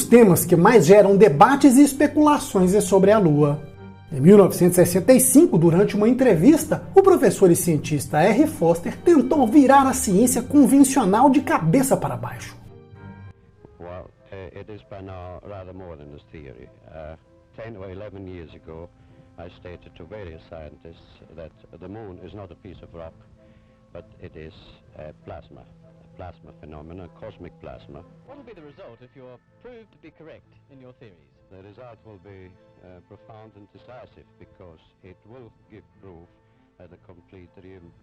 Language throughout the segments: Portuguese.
temas que mais geram debates e especulações é sobre a Lua. Em 1965, durante uma entrevista, o professor e cientista R. Foster tentou virar a ciência convencional de cabeça para baixo. Well, it is by now rather more than this theory. 10 or 11 years ago, I stated to various scientists that the moon is not a piece of rock, but it is plasma phenomena, cosmic plasma. What will be the result if you are proved to be correct in your theories? The result will be profound and decisive because it will give proof that a complete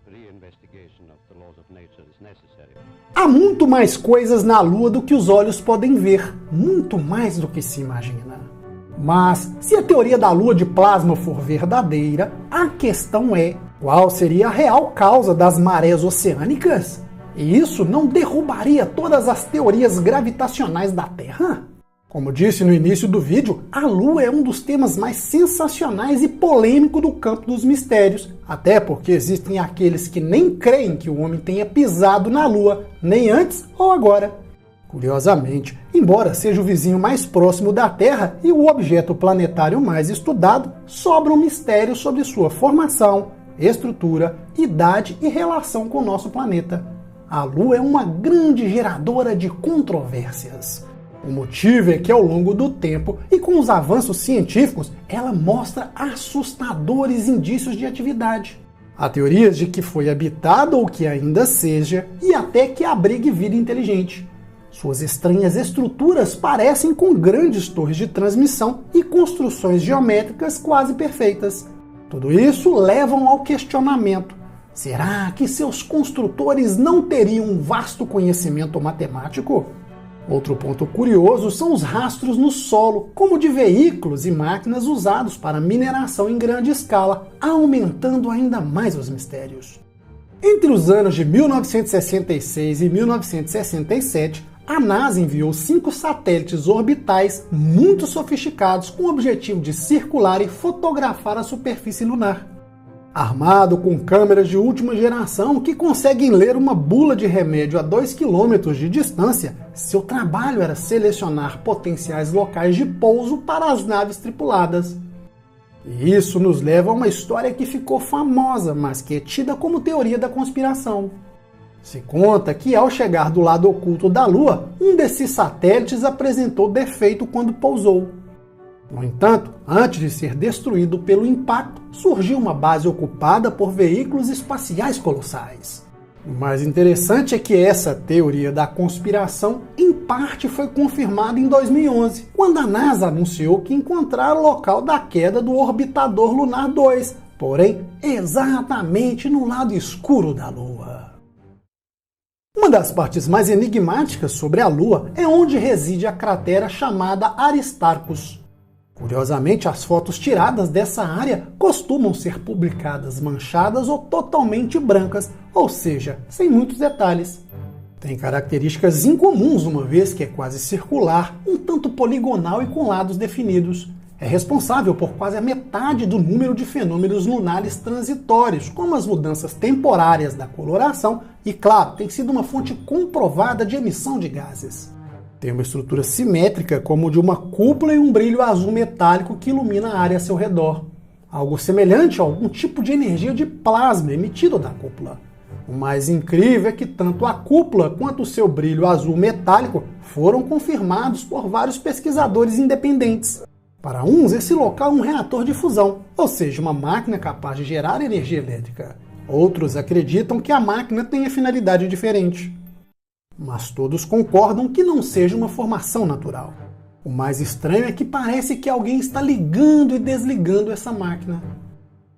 reinvestigation of the laws of nature is necessary. Há muito mais coisas na Lua do que os olhos podem ver, muito mais do que se imagina. Mas, se a teoria da Lua de plasma for verdadeira, a questão é: qual seria a real causa das marés oceânicas? E isso não derrubaria todas as teorias gravitacionais da Terra? Como disse no início do vídeo, a Lua é um dos temas mais sensacionais e polêmico do campo dos mistérios, até porque existem aqueles que nem creem que o homem tenha pisado na Lua, nem antes ou agora. Curiosamente, embora seja o vizinho mais próximo da Terra e o objeto planetário mais estudado, sobra um mistério sobre sua formação, estrutura, idade e relação com o nosso planeta. A Lua é uma grande geradora de controvérsias. O motivo é que, ao longo do tempo e com os avanços científicos, ela mostra assustadores indícios de atividade. Há teorias de que foi habitada ou que ainda seja, e até que abrigue vida inteligente. Suas estranhas estruturas parecem com grandes torres de transmissão e construções geométricas quase perfeitas. Tudo isso leva ao questionamento: será que seus construtores não teriam um vasto conhecimento matemático? Outro ponto curioso são os rastros no solo, como de veículos e máquinas usados para mineração em grande escala, aumentando ainda mais os mistérios. Entre os anos de 1966 e 1967, a NASA enviou 5 satélites orbitais muito sofisticados com o objetivo de circular e fotografar a superfície lunar. Armado com câmeras de última geração que conseguem ler uma bula de remédio a 2 km de distância, seu trabalho era selecionar potenciais locais de pouso para as naves tripuladas. E isso nos leva a uma história que ficou famosa, mas que é tida como teoria da conspiração. Se conta que, ao chegar do lado oculto da Lua, um desses satélites apresentou defeito quando pousou. No entanto, antes de ser destruído pelo impacto, surgiu uma base ocupada por veículos espaciais colossais. O mais interessante é que essa teoria da conspiração, em parte, foi confirmada em 2011, quando a NASA anunciou que encontraram o local da queda do orbitador lunar 2, porém, exatamente no lado escuro da Lua. Uma das partes mais enigmáticas sobre a Lua é onde reside a cratera chamada Aristarchus. Curiosamente, as fotos tiradas dessa área costumam ser publicadas manchadas ou totalmente brancas, ou seja, sem muitos detalhes. Tem características incomuns, uma vez que é quase circular, um tanto poligonal e com lados definidos. É responsável por quase a metade do número de fenômenos lunares transitórios, como as mudanças temporárias da coloração e, claro, tem sido uma fonte comprovada de emissão de gases. Tem uma estrutura simétrica, como de uma cúpula e um brilho azul metálico que ilumina a área a seu redor. Algo semelhante a algum tipo de energia de plasma emitido da cúpula. O mais incrível é que tanto a cúpula quanto o seu brilho azul metálico foram confirmados por vários pesquisadores independentes. Para uns, esse local é um reator de fusão, ou seja, uma máquina capaz de gerar energia elétrica. Outros acreditam que a máquina tenha finalidade diferente. Mas todos concordam que não seja uma formação natural. O mais estranho é que parece que alguém está ligando e desligando essa máquina.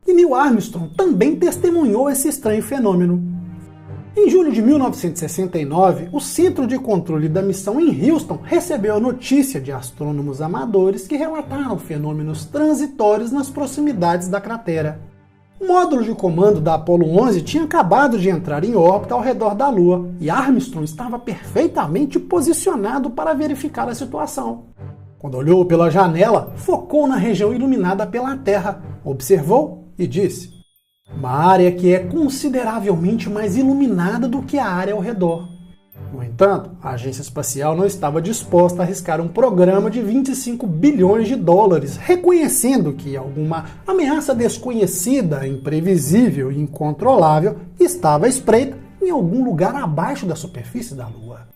E Neil Armstrong também testemunhou esse estranho fenômeno. Em julho de 1969, o Centro de Controle da Missão em Houston recebeu a notícia de astrônomos amadores que relataram fenômenos transitórios nas proximidades da cratera. O módulo de comando da Apollo 11 tinha acabado de entrar em órbita ao redor da Lua e Armstrong estava perfeitamente posicionado para verificar a situação. Quando olhou pela janela, focou na região iluminada pela Terra, observou e disse: uma área que é consideravelmente mais iluminada do que a área ao redor. No entanto, entanto, a agência espacial não estava disposta a arriscar um programa de 25 bilhões de dólares, reconhecendo que alguma ameaça desconhecida, imprevisível e incontrolável estava à espreita em algum lugar abaixo da superfície da Lua.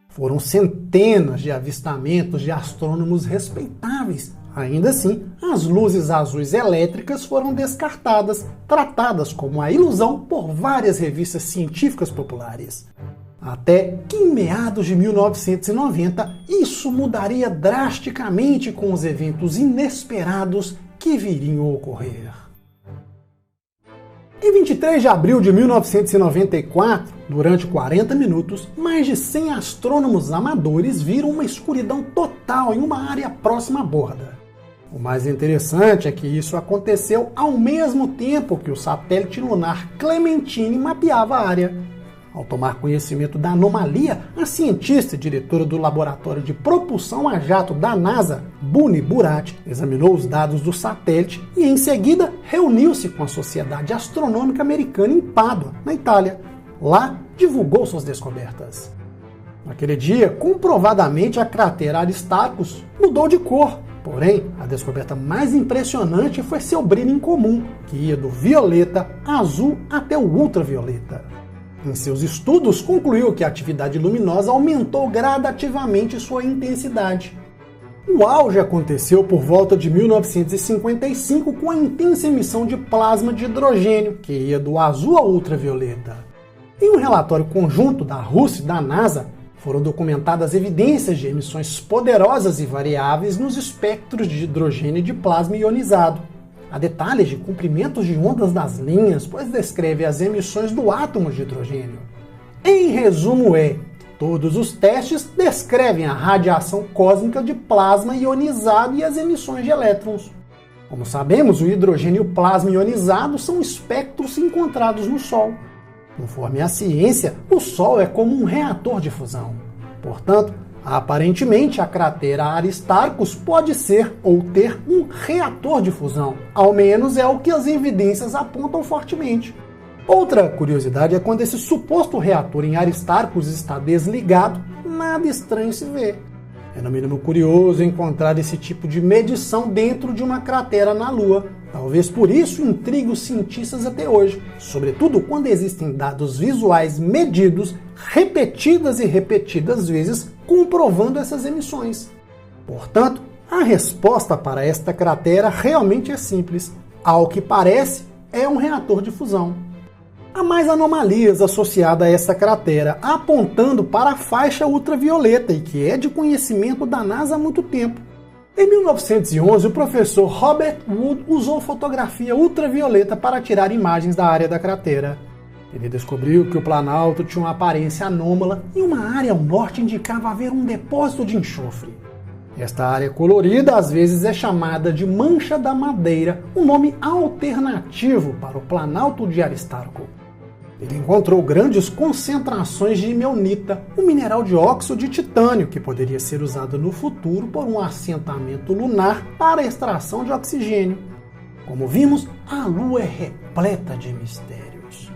Foram centenas de avistamentos de astrônomos respeitáveis. Ainda assim, as luzes azuis elétricas foram descartadas, tratadas como uma ilusão por várias revistas científicas populares. Até que em meados de 1990, isso mudaria drasticamente com os eventos inesperados que viriam a ocorrer. Em 23 de abril de 1994, durante 40 minutos, mais de 100 astrônomos amadores viram uma escuridão total em uma área próxima à borda. O mais interessante é que isso aconteceu ao mesmo tempo que o satélite lunar Clementine mapeava a área. Ao tomar conhecimento da anomalia, a cientista e diretora do Laboratório de Propulsão a Jato da NASA, Bunny Burat, examinou os dados do satélite e, em seguida, reuniu-se com a Sociedade Astronômica Americana em Pádua, na Itália. Lá, divulgou suas descobertas. Naquele dia, comprovadamente, a cratera Aristarchus mudou de cor. Porém, a descoberta mais impressionante foi seu brilho incomum, que ia do violeta, azul até o ultravioleta. Em seus estudos, concluiu que a atividade luminosa aumentou gradativamente sua intensidade. O auge aconteceu por volta de 1955 com a intensa emissão de plasma de hidrogênio, que ia do azul ao ultravioleta. Em um relatório conjunto da Rússia e da NASA, foram documentadas evidências de emissões poderosas e variáveis nos espectros de hidrogênio e de plasma ionizado. Há detalhes de comprimentos de ondas das linhas, pois descreve as emissões do átomo de hidrogênio. Em resumo todos os testes descrevem a radiação cósmica de plasma ionizado e as emissões de elétrons. Como sabemos, o hidrogênio e o plasma ionizado são espectros encontrados no Sol. Conforme a ciência, o Sol é como um reator de fusão. Portanto, aparentemente, a cratera Aristarchus pode ser ou ter um reator de fusão. Ao menos é o que as evidências apontam fortemente. Outra curiosidade é quando esse suposto reator em Aristarchus está desligado, nada estranho se vê. É no mínimo curioso encontrar esse tipo de medição dentro de uma cratera na Lua. Talvez por isso intrigue os cientistas até hoje, sobretudo quando existem dados visuais medidos repetidas e repetidas vezes comprovando essas emissões. Portanto, a resposta para esta cratera realmente é simples. Ao que parece, é um reator de fusão. Há mais anomalias associadas a essa cratera, apontando para a faixa ultravioleta e que é de conhecimento da NASA há muito tempo. Em 1911, o professor Robert Wood usou fotografia ultravioleta para tirar imagens da área da cratera. Ele descobriu que o planalto tinha uma aparência anômala e uma área ao norte indicava haver um depósito de enxofre. Esta área colorida às vezes é chamada de Mancha da Madeira, um nome alternativo para o Planalto de Aristarco. Ele encontrou grandes concentrações de imeonita, um mineral de óxido de titânio que poderia ser usado no futuro por um assentamento lunar para a extração de oxigênio. Como vimos, a Lua é repleta de mistérios.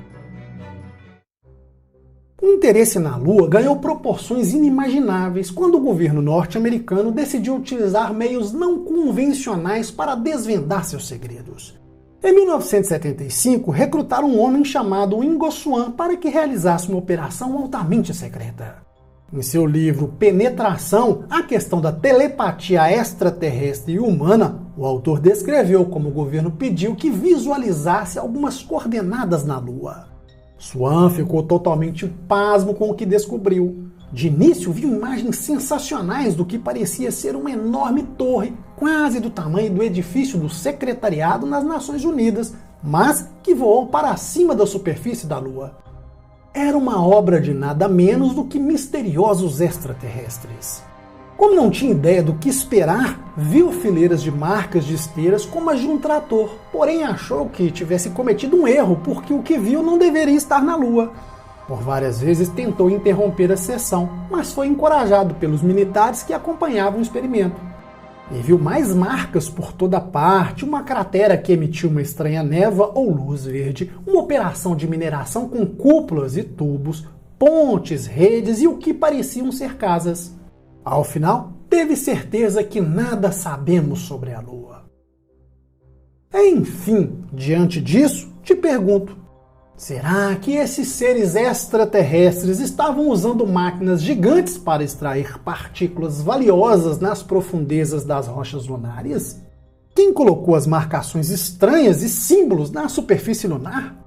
O interesse na Lua ganhou proporções inimagináveis quando o governo norte-americano decidiu utilizar meios não convencionais para desvendar seus segredos. Em 1975, recrutaram um homem chamado Ingo Swann para que realizasse uma operação altamente secreta. Em seu livro Penetração, a questão da telepatia extraterrestre e humana, o autor descreveu como o governo pediu que visualizasse algumas coordenadas na Lua. Swann ficou totalmente pasmo com o que descobriu. De início, viu imagens sensacionais do que parecia ser uma enorme torre, quase do tamanho do edifício do Secretariado nas Nações Unidas, mas que voou para cima da superfície da Lua. Era uma obra de nada menos do que misteriosos extraterrestres. Como não tinha ideia do que esperar, viu fileiras de marcas de esteiras como as de um trator, porém achou que tivesse cometido um erro porque o que viu não deveria estar na Lua. Por várias vezes tentou interromper a sessão, mas foi encorajado pelos militares que acompanhavam o experimento. E viu mais marcas por toda parte, uma cratera que emitiu uma estranha névoa ou luz verde, uma operação de mineração com cúpulas e tubos, pontes, redes e o que pareciam ser casas. Ao final, teve certeza que nada sabemos sobre a Lua. Enfim, diante disso, te pergunto, será que esses seres extraterrestres estavam usando máquinas gigantes para extrair partículas valiosas nas profundezas das rochas lunares? Quem colocou as marcações estranhas e símbolos na superfície lunar?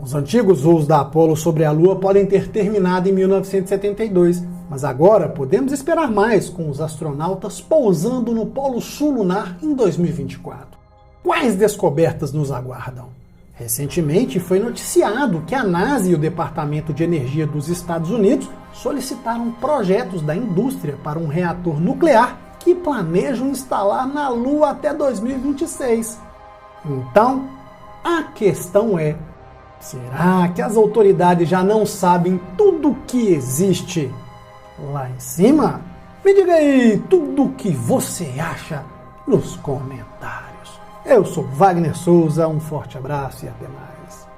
Os antigos voos da Apollo sobre a Lua podem ter terminado em 1972, mas agora podemos esperar mais com os astronautas pousando no Polo Sul lunar em 2024. Quais descobertas nos aguardam? Recentemente foi noticiado que a NASA e o Departamento de Energia dos Estados Unidos solicitaram projetos da indústria para um reator nuclear que planejam instalar na Lua até 2026. Então, a questão é, será que as autoridades já não sabem tudo o que existe lá em cima? Me diga aí tudo o que você acha nos comentários. Eu sou Wagner Souza, um forte abraço e até mais.